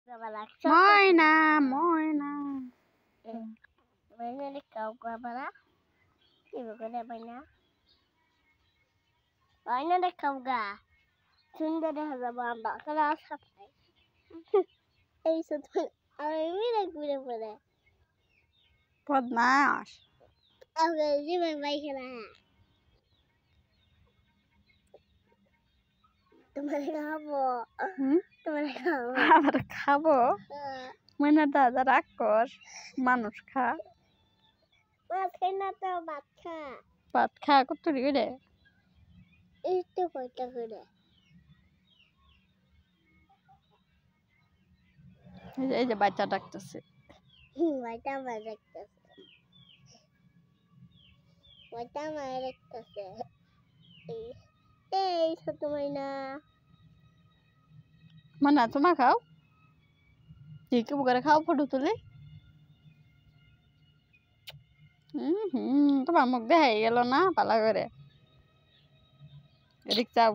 ময়না ময়না ময়না কাউকা বালা কি বলে ময়না ময়না কাউকা সুন্দর দেখা যাবো আমরা ক্লাস সাথে এই সাথে আমি মিলে ঘুরে পড়ে বদমাস আমি জীবন বাইকে না তোমার খাবো তোমার খাবো আবার খাবো ময়না দাদা রাগ কর মানুষ খা ভাত খাই না তো ভাত খা ভাত খা কত রে একটু কয়টা করে এই যে বাচ্চা ডাকতেছে বাচ্চা মায়ের দেখতেছে বাচ্চা মায়ের দেখতেছে এই ছোট ময়না ময়না তোমা খাও ঠিক করে খাও ফটো তুলে তোমার মুখ দেখাই গেল না পালা করে এদিক চাও